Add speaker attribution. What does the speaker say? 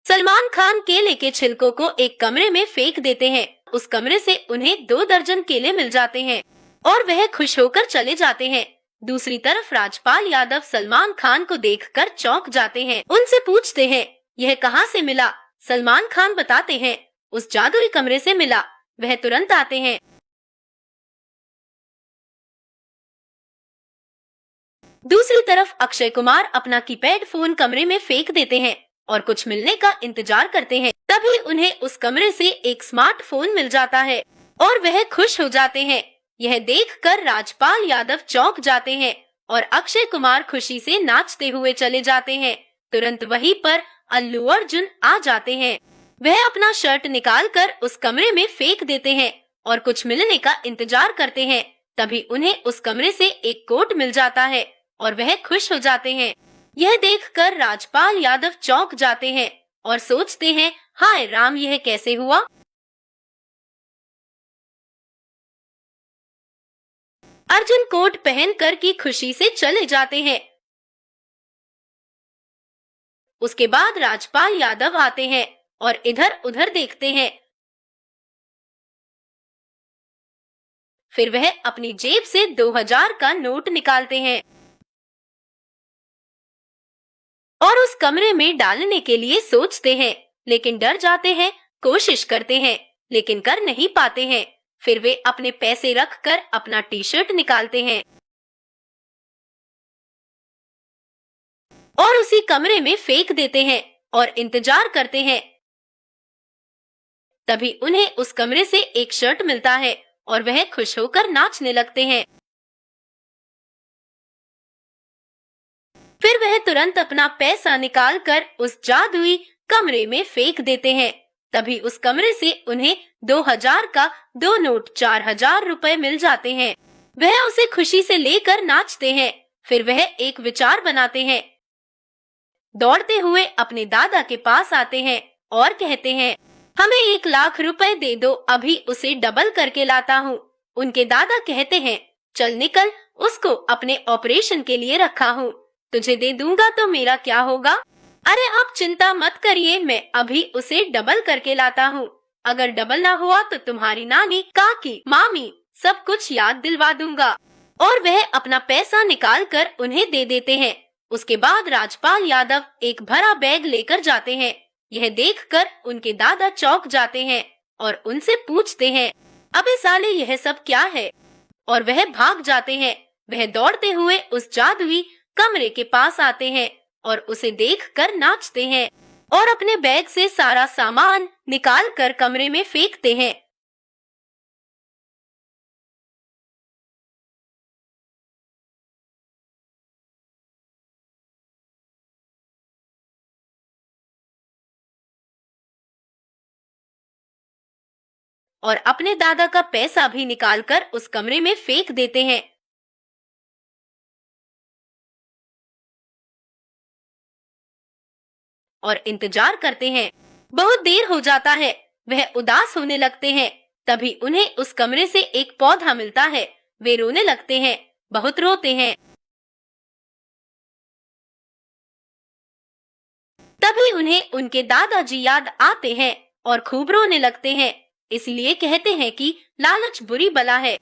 Speaker 1: सलमान खान केले के छिलकों को एक कमरे में फेंक देते हैं। उस कमरे से उन्हें 2 दर्जन केले मिल जाते हैं और वह खुश होकर चले जाते हैं। दूसरी तरफ राजपाल यादव सलमान खान को देखकर चौंक जाते हैं। उनसे पूछते हैं, यह कहाँ से मिला? सलमान खान बताते हैं, उस जादुई कमरे से मिला। वह तुरंत आते हैं। दूसरी तरफ अक्षय कुमार अपना कीपैड फोन कमरे में फेंक देते हैं और कुछ मिलने का इंतजार करते हैं। तभी उन्हें उस कमरे से एक स्मार्टफोन मिल जाता है और वह खुश हो जाते हैं। यह देखकर राजपाल यादव चौंक जाते हैं और अक्षय कुमार खुशी से नाचते हुए चले जाते हैं। तुरंत वहीं पर अल्लू अर्जुन आ जाते हैं। वह अपना शर्ट निकालकर उस कमरे में फेंक देते हैं और कुछ मिलने का इंतजार करते हैं। तभी उन्हें उस कमरे से एक कोट मिल जाता है और वह खुश हो जाते हैं। यह देखकर राजपाल यादव चौंक जाते हैं और सोचते हैं, हाय राम, यह कैसे हुआ? अर्जुन कोट पहनकर की खुशी से चले जाते हैं। उसके बाद राजपाल यादव आते हैं और इधर उधर देखते हैं। फिर वह अपनी जेब से 2000 का नोट निकालते हैं और उस कमरे में डालने के लिए सोचते हैं, लेकिन डर जाते हैं। कोशिश करते हैं लेकिन कर नहीं पाते हैं। फिर वे अपने पैसे रखकर अपना टी शर्ट निकालते हैं और उसी कमरे में फेंक देते हैं और इंतजार करते हैं। तभी उन्हें उस कमरे से एक शर्ट मिलता है और वह खुश होकर नाचने लगते हैं। फिर वह तुरंत अपना पैसा निकालकर उस जादुई कमरे में फेंक देते हैं। तभी उस कमरे से उन्हें 2000 का 2 नोट 4000 रुपए मिल जाते हैं। वह उसे खुशी से लेकर नाचते हैं। फिर वह एक विचार बनाते हैं। दौड़ते हुए अपने दादा के पास आते हैं और कहते हैं, हमें 1 लाख रुपए दे दो, अभी उसे डबल करके लाता हूँ। उनके दादा कहते हैं, चल निकल, उसको अपने ऑपरेशन के लिए रखा हूँ। तुझे दे दूंगा तो मेरा क्या होगा? अरे आप चिंता मत करिए, मैं अभी उसे डबल करके लाता हूँ। अगर डबल ना हुआ तो तुम्हारी नानी, काकी, मामी सब कुछ याद दिलवा दूंगा। और वह अपना पैसा निकाल कर उन्हें दे देते हैं। उसके बाद राजपाल यादव एक भरा बैग लेकर जाते हैं। यह देखकर उनके दादा चौंक जाते हैं और उनसे पूछते हैं, अबे साले, यह सब क्या है? और वह भाग जाते हैं। वह दौड़ते हुए उस जादुई कमरे के पास आते हैं और उसे देखकर नाचते हैं और अपने बैग से सारा सामान निकालकर कमरे में फेंकते हैं। और अपने दादा का पैसा भी निकालकर उस कमरे में फेंक देते हैं। और इंतजार करते हैं। बहुत देर हो जाता है। वह उदास होने लगते हैं। तभी उन्हें उस कमरे से एक पौधा मिलता है। वे रोने लगते हैं, बहुत रोते हैं। तभी उन्हें उनके दादाजी याद आते हैं और खूब रोने लगते हैं। इसलिए कहते हैं कि लालच बुरी बला है।